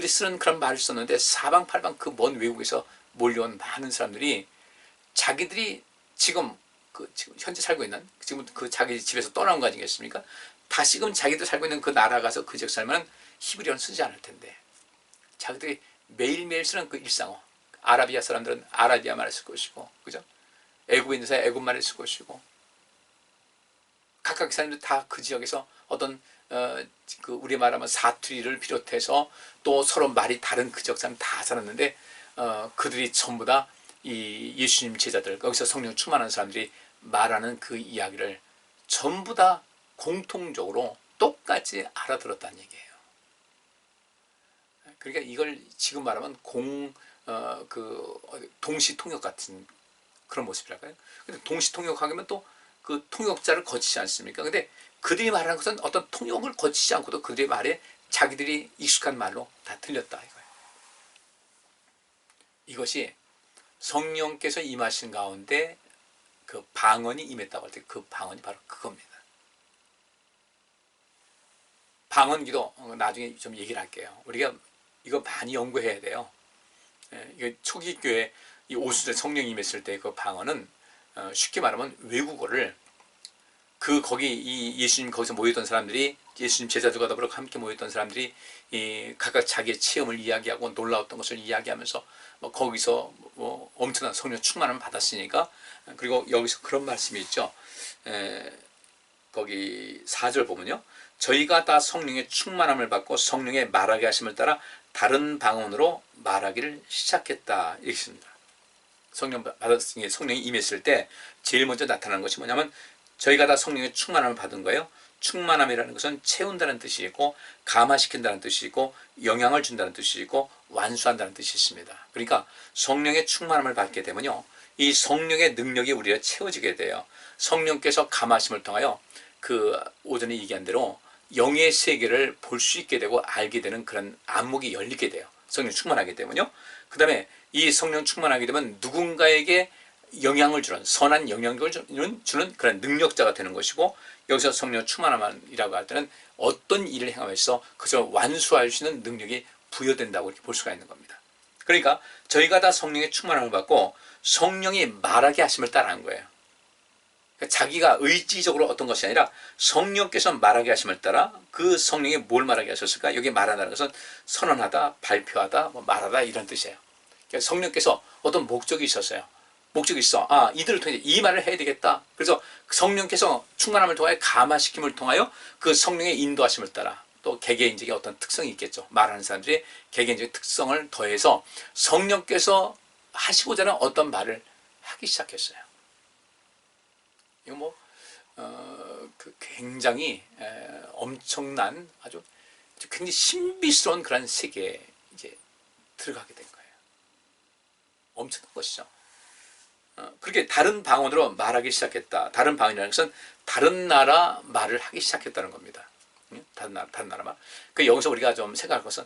쓰는 그런 말을 썼는데 사방팔방 그 먼 외국에서 몰려온 많은 사람들이 자기들이 지금 현재 살고 있는 지금 그 자기 집에서 떠나온 거 아니겠습니까? 다시금 자기들 살고 있는 그 나라 가서 그 지역 살면 히브리어는 쓰지 않을 텐데 자기들이 매일매일 쓰는 그 일상어 아라비아 사람들은 아라비아 말을 쓸 것이고 그죠? 애굽에 있는 사람은 애굽 말을 쓸 것이고 각각 사람들 다 그 지역에서 어떤 그 우리 말하면 사투리를 비롯해서 또 서로 말이 다른 그 지역 사람 다 살았는데 그들이 전부 다 이 예수님 제자들 거기서 성령 충만한 사람들이 말하는 그 이야기를 전부 다 공통적으로 똑같이 알아들었다는 얘기예요. 그러니까 이걸 지금 말하면 동시 통역 같은 그런 모습이랄까요? 근데 동시 통역하면 또 그 통역자를 거치지 않습니까? 근데 그들이 말하는 것은 어떤 통역을 거치지 않고도 그들의 말에 자기들이 익숙한 말로 다 들렸다 이거예요. 이것이 성령께서 임하신 가운데 그 방언이 임했다고 할 때 그 방언이 바로 그겁니다. 방언기도 나중에 좀 얘기를 할게요. 우리가 이거 많이 연구해야 돼요. 이거 초기 교회 이 오순절 성령이 임했을 때 그 방언은 쉽게 말하면 외국어를 거기 이 예수님 거기서 모였던 사람들이 예수님 제자들과 더불어 함께 모였던 사람들이 각각 자기의 체험을 이야기하고 놀라웠던 것을 이야기하면서 거기서 엄청난 성령 충만함을 받았으니까 그리고 여기서 그런 말씀이 있죠. 거기 4절 보면요. 저희가 다 성령의 충만함을 받고 성령의 말하게 하심을 따라 다른 방언으로 말하기를 시작했다. 이렇게 있습니다. 성령이 임했을 때 제일 먼저 나타나는 것이 뭐냐면 저희가 다 성령의 충만함을 받은 거예요. 충만함이라는 것은 채운다는 뜻이 있고 감화시킨다는 뜻이 있고 영향을 준다는 뜻이 있고 완수한다는 뜻이 있습니다. 그러니까 성령의 충만함을 받게 되면요. 이 성령의 능력이 우리가 채워지게 돼요. 성령께서 감하심을 통하여 그 오전에 얘기한 대로 영의 세계를 볼 수 있게 되고 알게 되는 그런 안목이 열리게 돼요. 성령 충만하게 되면요. 그 다음에 이 성령 충만하게 되면 누군가에게 영향을 주는 선한 영향을 주는 그런 능력자가 되는 것이고 여기서 성령 충만함이라고 할 때는 어떤 일을 행함에서 그것을 완수할 수 있는 능력이 부여된다고 이렇게 볼 수가 있는 겁니다. 그러니까 저희가 다 성령의 충만함을 받고 성령이 말하게 하심을 따라한 거예요. 그러니까 자기가 의지적으로 어떤 것이 아니라 성령께서 말하게 하심을 따라 그 성령이 뭘 말하게 하셨을까? 여기 말한다는 것은 선언하다, 발표하다, 말하다 이런 뜻이에요. 그러니까 성령께서 어떤 목적이 있었어요. 목적이 있어. 이들을 통해 이 말을 해야 되겠다. 그래서 성령께서 충만함을 통하여 감화시킴을 통하여 그 성령의 인도하심을 따라 또 개개인적인 어떤 특성이 있겠죠. 말하는 사람들이 개개인적인 특성을 더해서 성령께서 하시고자 하는 어떤 말을 하기 시작했어요. 이거 그 굉장히 엄청난 아주 굉장히 신비스러운 그런 세계에 이제 들어가게 된 거예요. 엄청난 것이죠. 그렇게 다른 방언으로 말하기 시작했다. 다른 방언이라는 것은 다른 나라 말을 하기 시작했다는 겁니다. 다른 나라 말. 여기서 우리가 좀 생각할 것은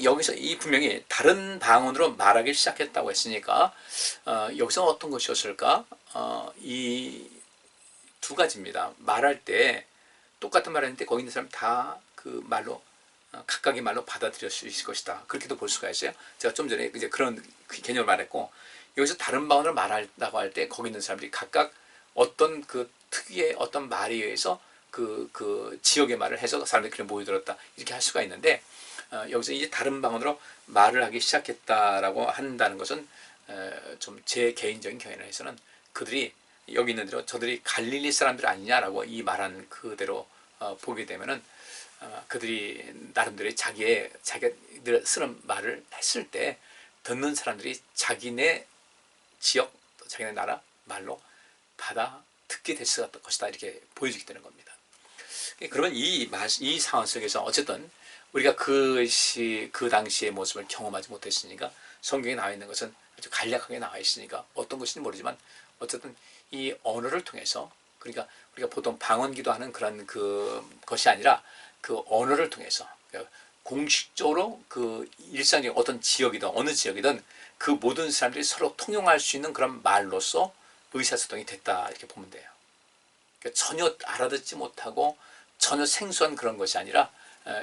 여기서 분명히 다른 방언으로 말하기 시작했다고 했으니까 여기서 어떤 것이었을까? 이 두 가지입니다. 말할 때 똑같은 말을 했는데 거기 있는 사람 다 그 말로 각각의 말로 받아들일 수 있을 것이다. 그렇게도 볼 수가 있어요. 제가 좀 전에 이제 그런 개념을 말했고, 여기서 다른 방언을 말한다고 할 때 거기 있는 사람들이 각각 어떤 그 특유의 어떤 말에 의해서 그 지역의 말을 해서 사람들이 그냥 모여들었다 이렇게 할 수가 있는데, 여기서 이제 다른 방언으로 말을 하기 시작했다라고 한다는 것은 좀 제 개인적인 견해에서는 그들이 여기 있는 대로 저들이 갈릴리 사람들 아니냐라고 이 말한 그대로 보게 되면은 그들이 나름대로 자기들 쓰는 말을 했을 때 듣는 사람들이 자기네 지역, 자기네 나라 말로 받아 듣게 됐을 것이다 이렇게 보여주게 되는 겁니다. 그러면 이 상황 속에서 어쨌든 우리가 그 당시의 모습을 경험하지 못했으니까 성경에 나와 있는 것은 아주 간략하게 나와 있으니까 어떤 것인지 모르지만 어쨌든 이 언어를 통해서, 그러니까 우리가 보통 방언 기도하는 그런 것이 아니라 그 언어를 통해서 공식적으로 그 일상적인 어떤 지역이든 어느 지역이든 그 모든 사람들이 서로 통용할 수 있는 그런 말로서 의사소통이 됐다 이렇게 보면 돼요. 그러니까 전혀 알아듣지 못하고 전혀 생소한 그런 것이 아니라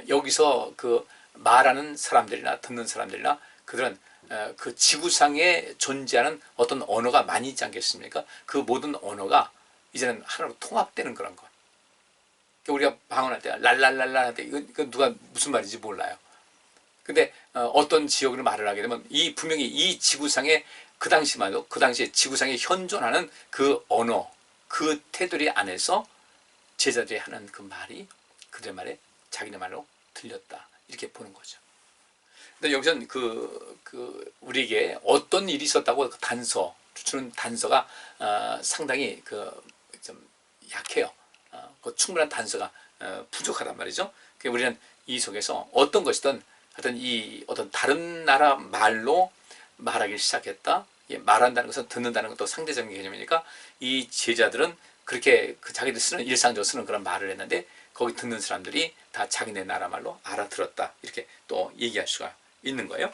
여기서 그 말하는 사람들이나 듣는 사람들이나 그들은 그 지구상에 존재하는 어떤 언어가 많이 있지 않겠습니까? 그 모든 언어가 이제는 하나로 통합되는 그런 것. 우리가 방언할 때 랄랄랄라 할 때 이건 누가 무슨 말인지 몰라요. 근데 어떤 지역으로 말을 하게 되면 분명히 이 지구상에 그 당시만 해도 그 당시에 지구상에 현존하는 그 언어, 그 테두리 안에서 제자들이 하는 그 말이 그들의 말에 자기네 말로 들렸다 이렇게 보는 거죠. 근데 여기서는 우리에게 어떤 일이 있었다고 주는 단서가 상당히 좀 약해요. 그 충분한 단서가 부족하단 말이죠. 우리는 이 속에서 어떤 것이든 하여튼 어떤 다른 나라 말로 말하기 시작했다. 말한다는 것은 듣는다는 것도 상대적인 개념이니까 이 제자들은 그렇게 자기들 일상적으로 쓰는 그런 말을 했는데 거기 듣는 사람들이 다 자기네 나라 말로 알아들었다 이렇게 또 얘기할 수가 있는 거예요.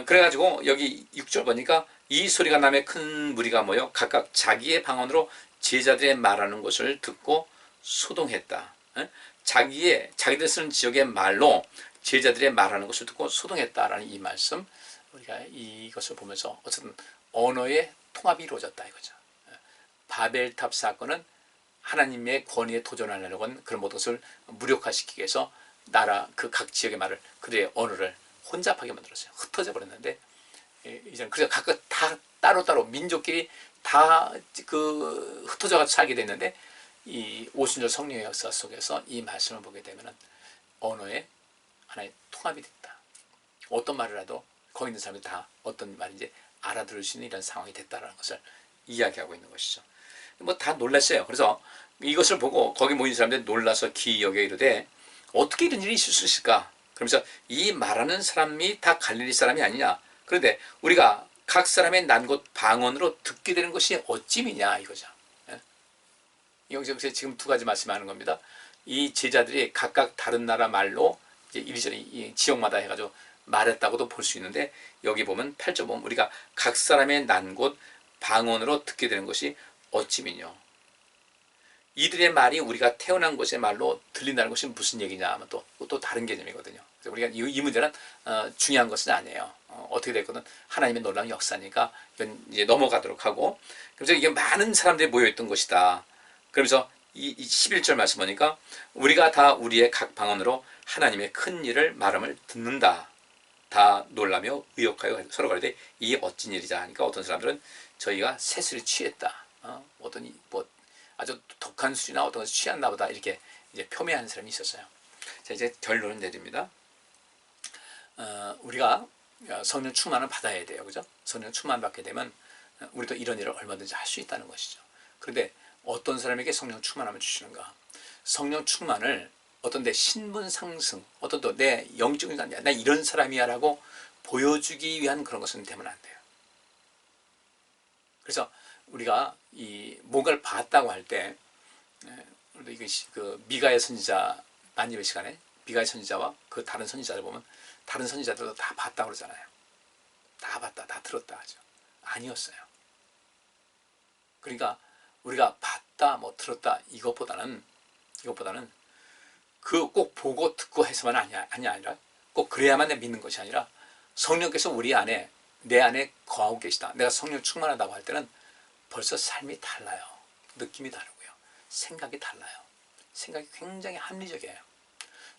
그래가지고 여기 6절 보니까 이 소리가 나매 큰 무리가 모여 각각 자기의 방언으로 제자들의 말하는 것을 듣고 소동했다. 자기들 쓰는 지역의 말로 제자들의 말하는 것을 듣고 소동했다라는 이 말씀, 우리가 이것을 보면서 어쨌든 언어의 통합이 이루어졌다 이거죠. 바벨탑 사건은 하나님의 권위에 도전하려고 한 그런 모든 것을 무력화시키기 위해서 각 지역의 말을, 그들의 언어를 혼잡하게 만들었어요. 흩어져 버렸는데 이제는 그래서 각각 다 따로따로 민족끼리 다 흩어져 가서 살게 됐는데 이 오순절 성령의 역사 속에서 이 말씀을 보게 되면은 언어의 하나의 통합이 됐다. 어떤 말을 해도 거기 있는 사람이 다 어떤 말인지 알아들을 수 있는 이런 상황이 됐다라는 것을 이야기하고 있는 것이죠. 다 놀랐어요. 그래서 이것을 보고 거기 모인 사람들이 놀라서 기여겨 이르되 어떻게 이런 일이 있을 수 있을까? 그러면서 이 말하는 사람이 다 갈릴리 사람이 아니냐? 그런데 우리가 각 사람의 난 곳 방언으로 듣게 되는 것이 어찌미냐 이거죠. 여기서 지금 두 가지 말씀하는 겁니다. 이 제자들이 각각 다른 나라 말로 이제 이리저리 지역마다 해가지고 말했다고도 볼 수 있는데 여기 보면 8절 보면 우리가 각 사람의 난 곳 방언으로 듣게 되는 것이 어찌미뇨. 이들의 말이 우리가 태어난 곳의 말로 들린다는 것이 무슨 얘기냐 하면 또 다른 개념이거든요. 그래서 우리가 이 문제는 중요한 것은 아니에요. 어떻게 됐거든 하나님의 놀라운 역사니까 이건 이제 넘어가도록 하고, 그래서 이게 많은 사람들이 모여있던 것이다. 그러면서 이 11절 말씀 보니까 우리가 다 우리의 각 방언으로 하나님의 큰 일을 말함을 듣는다. 다 놀라며 의욕하여 서로 가로되 이게 어찌 일이자 하니까 어떤 사람들은 저희가 새술에 취했다. 어떤 뭐 아주 독한 술이나 어떤 것을 취했나 보다 이렇게 이제 표명하는 사람이 있었어요. 자, 이제 결론은 내립니다. 우리가 성령 충만을 받아야 돼요. 그죠? 성령 충만 받게 되면 우리도 이런 일을 얼마든지 할 수 있다는 것이죠. 그런데 어떤 사람에게 성령 충만함을 주시는가? 성령 충만을 어떤 내 신분 상승, 어떤 또 내 영적인 관계, 나 이런 사람이야 라고 보여주기 위한 그런 것은 되면 안 돼요. 그래서 우리가 이 뭔가를 봤다고 할 때, 그 미가의 선지자 만집의 시간에 미가의 선지자와 그 다른 선지자를 보면 다른 선지자들도 다 봤다고 그러잖아요. 다 봤다, 다 들었다 하죠. 아니었어요. 그러니까 우리가 봤다, 뭐 들었다 이것보다는 그 꼭 보고 듣고 해서만 아니라 꼭 그래야만 믿는 것이 아니라 성령께서 우리 안에 내 안에 거하고 계시다. 내가 성령 충만하다고 할 때는 벌써 삶이 달라요. 느낌이 다르고요. 생각이 달라요. 생각이 굉장히 합리적이에요.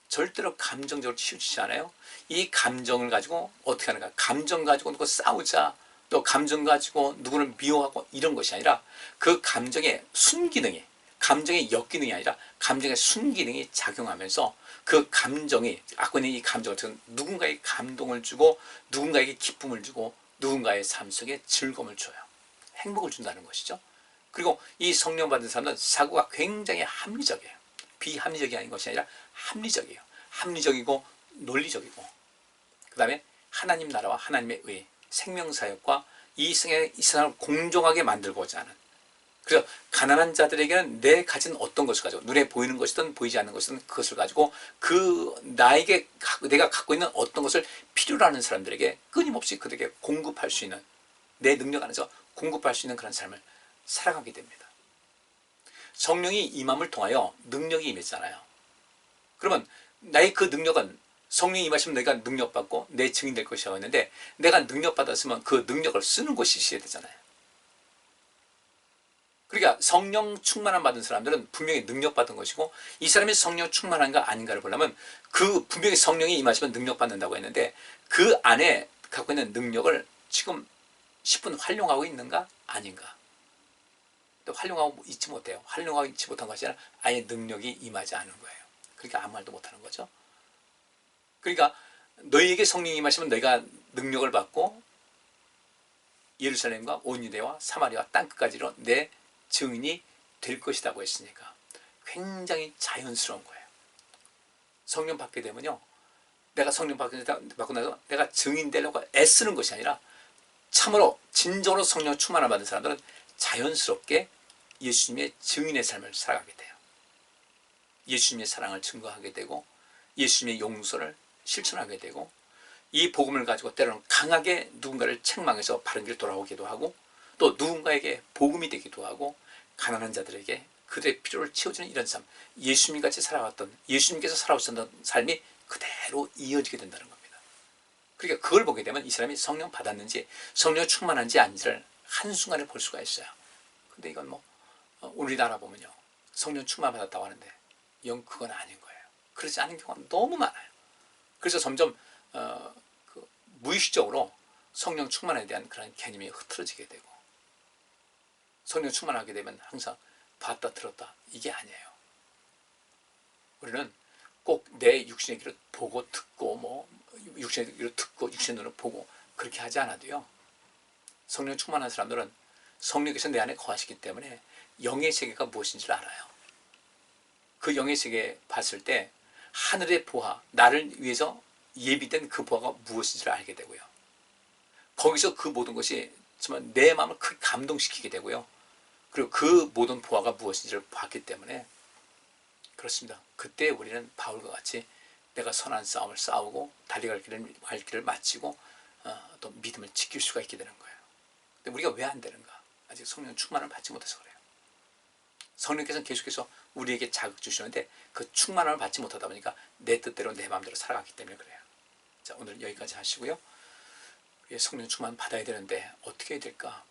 절대로 감정적으로 치우치지 않아요. 이 감정을 가지고 어떻게 하는가? 감정 가지고 누구 싸우자, 또 감정 가지고 누구를 미워하고 이런 것이 아니라 그 감정의 순기능이, 감정의 역기능이 아니라 감정의 순기능이 작용하면서 그 감정이 갖고 있는 이 감정을 누군가에게 감동을 주고 누군가에게 기쁨을 주고 누군가의 삶 속에 즐거움을 줘요. 행복을 준다는 것이죠. 그리고 이 성령 받은 사람은 사고가 굉장히 합리적이에요. 비합리적이 아닌 것이 아니라 합리적이에요. 합리적이고 논리적이고 그 다음에 하나님 나라와 하나님의 의, 생명사역과 이 세상을 공정하게 만들고자 하는, 그래서 가난한 자들에게는 내 가진 어떤 것을 가지고 눈에 보이는 것이든 보이지 않는 것이든 그것을 가지고 그 나에게 내가 갖고 있는 어떤 것을 필요로 하는 사람들에게 끊임없이 그들에게 공급할 수 있는, 내 능력 안에서 공급할 수 있는 그런 삶을 살아가게 됩니다. 성령이 임함을 통하여 능력이 임했잖아요. 그러면 나의 그 능력은 성령이 임하시면 내가 능력받고 내 증인 될 것이라고 했는데 내가 능력받았으면 그 능력을 쓰는 것이 있어야 되잖아요. 그러니까 성령 충만함 받은 사람들은 분명히 능력받은 것이고 이 사람이 성령 충만한가 아닌가를 보려면 그 분명히 성령이 임하시면 능력받는다고 했는데 그 안에 갖고 있는 능력을 지금 10분 활용하고 있는가 아닌가. 또 활용하고 있지 못해요. 활용하고 있지 못한 것이 아니라 아예 능력이 임하지 않은 거예요. 그러니까 아무 말도 못하는 거죠. 그러니까 너희에게 성령이 임하시면 너희가 능력을 받고 예루살렘과 온 유대와 사마리아 땅끝까지로 내 증인이 될 것이라고 했으니까 굉장히 자연스러운 거예요. 성령 받게 되면요, 내가 성령 받고 나서 내가 증인 되려고 애쓰는 것이 아니라 참으로 진정으로 성령 충만을 받은 사람들은 자연스럽게 예수님의 증인의 삶을 살아가게 돼요. 예수님의 사랑을 증거하게 되고 예수님의 용서를 실천하게 되고 이 복음을 가지고 때로는 강하게 누군가를 책망해서 바른 길 돌아오기도 하고 또 누군가에게 복음이 되기도 하고 가난한 자들에게 그들의 필요를 채워주는 이런 삶, 예수님같이 살아왔던, 예수님께서 살아오셨던 삶이 그대로 이어지게 된다는 겁니다. 그러니까 그걸 보게 되면 이 사람이 성령 받았는지 성령 충만한지 아닌지를 한순간에 볼 수가 있어요. 근데 이건 뭐 우리나라 보면요, 성령 충만 받았다고 하는데 영 그건 아닌 거예요. 그렇지 않은 경우가 너무 많아요. 그래서 점점 무의식적으로 성령 충만에 대한 그런 개념이 흐트러지게 되고 성령 충만하게 되면 항상 봤다 들었다 이게 아니에요. 우리는 꼭 내 육신의 귀로 보고 듣고 뭐 육신의 귀로 듣고 육신의 눈으로 보고 그렇게 하지 않아도요, 성령 충만한 사람들은 성령께서 내 안에 거하시기 때문에 영의 세계가 무엇인지를 알아요. 그 영의 세계 봤을 때 하늘의 보화, 나를 위해서 예비된 그 보화가 무엇인지를 알게 되고요. 거기서 그 모든 것이 정말 내 마음을 크게 감동시키게 되고요. 그리고 그 모든 보화가 무엇인지를 봤기 때문에 그렇습니다. 그때 우리는 바울과 같이 내가 선한 싸움을 싸우고 달려갈 길을 마치고 또 믿음을 지킬 수가 있게 되는 거예요. 근데 우리가 왜 안 되는가? 아직 성령 충만을 받지 못해서 그래요. 성령께서는 계속해서 우리에게 자극 주시는데 그 충만함을 받지 못하다 보니까 내 뜻대로 내 마음대로 살아가기 때문에 그래요. 자, 오늘 여기까지 하시고요. 성령 충만 받아야 되는데 어떻게 해야 될까?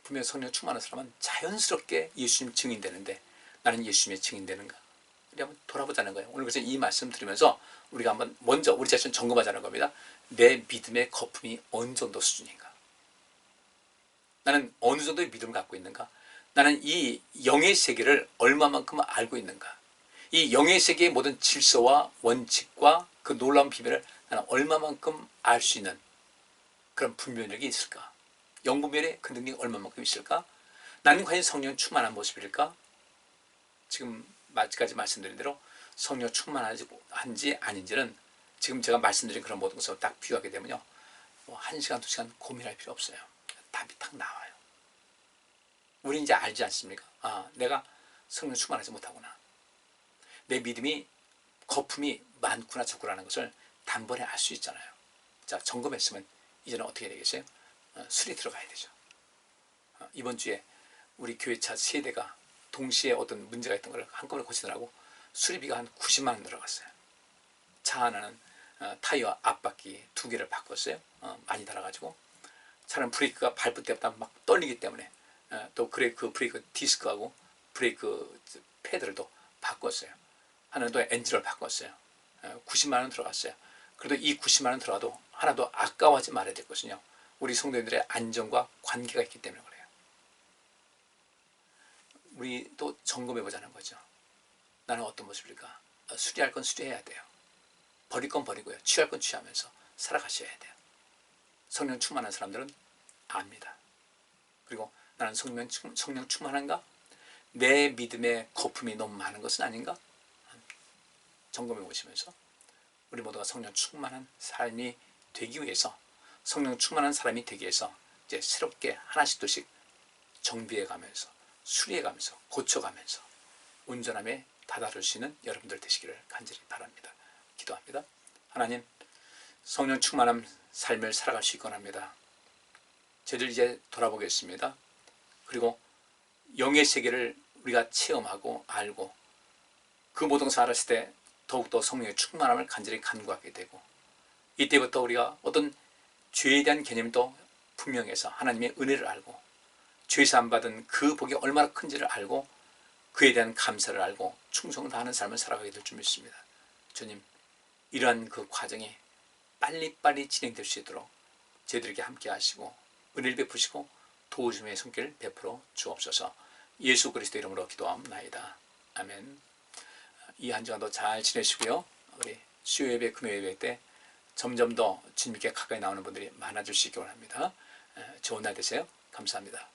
분명히 성령 충만한 사람은 자연스럽게 예수님 증인되는데 나는 예수님의 증인되는가? 우리 한번 돌아보자는 거예요. 오늘 그래서 이 말씀 들으면서 우리가 한번 먼저 우리 자신 점검하자는 겁니다. 내 믿음의 거품이 어느 정도 수준인가? 나는 어느 정도의 믿음을 갖고 있는가? 나는 이 영의 세계를 얼마만큼 알고 있는가? 이 영의 세계의 모든 질서와 원칙과 그 놀라운 비밀을 나는 얼마만큼 알 수 있는 그런 분별력이 있을까? 영분별의 그 능력이 얼마만큼 있을까? 나는 과연 성령 충만한 모습일까? 지금 마지막까지 말씀드린 대로 성령 충만한지 아닌지는 지금 제가 말씀드린 그런 모든 것을 딱 비교하게 되면요, 뭐 1시간, 2시간 고민할 필요 없어요. 답이 딱 나와요. 우리 이제 알지 않습니까? 아, 내가 성령 충만하지 못하구나. 내 믿음이 거품이 많구나 적구라는 것을 단번에 알 수 있잖아요. 자, 점검했으면 이제는 어떻게 되겠어요? 수리 들어가야 되죠. 이번 주에 우리 교회차 세대가 동시에 어떤 문제가 있던 걸 한꺼번에 고치느라고 수리비가 한 90만 원 들어갔어요. 차 하나는 타이어 앞바퀴 2개를 바꿨어요. 많이 달아가지고. 차는 브레이크가 밟을 때마다 막 떨리기 때문에 또 그 브레이크 디스크하고 브레이크 패드를 또 바꿨어요. 하나는 또 엔진을 바꿨어요. 90만 원 들어갔어요. 그래도 이 90만 원 들어가도 하나도 아까워하지 말아야 될 것은요, 우리 성도님들의 안전과 관계가 있기 때문에 그래요. 우리 또 점검해보자는 거죠. 나는 어떤 모습일까? 수리할 건 수리해야 돼요. 버릴 건 버리고요. 취할 건 취하면서 살아가셔야 돼요. 성령 충만한 사람들은 압니다. 그리고 나는 성령 충만한가? 내 믿음의 거품이 너무 많은 것은 아닌가? 점검해 보시면서 우리 모두가 성령 충만한 삶이 되기 위해서, 성령 충만한 사람이 되기 위해서 이제 새롭게 하나씩 둘씩 정비해 가면서, 수리해 가면서, 고쳐가면서 온전함에 다다를 수 있는 여러분들 되시기를 간절히 바랍니다. 기도합니다. 하나님, 성령 충만한 삶을 살아갈 수 있건 합니다. 저를 이제 돌아보겠습니다. 그리고 영의 세계를 우리가 체험하고 알고 그 모든 것을 알았을 때 더욱더 성령의 충만함을 간절히 간구하게 되고, 이때부터 우리가 어떤 죄에 대한 개념도 분명해서 하나님의 은혜를 알고 죄사함 받은 그 복이 얼마나 큰지를 알고 그에 대한 감사를 알고 충성을 다하는 삶을 살아가게 될 줄 믿습니다. 주님, 이러한 그 과정이 빨리빨리 진행될 수 있도록 저희들에게 함께 하시고 은혜를 베푸시고 도우심의 손길 베풀어 주옵소서. 예수 그리스도 이름으로 기도합나이다. 아멘. 이 한 주간도 잘 지내시고요. 우리 수요 예배, 금요 예배 때 점점 더 주님께 가까이 나오는 분들이 많아질 수 있기 원합니다. 좋은 날 되세요. 감사합니다.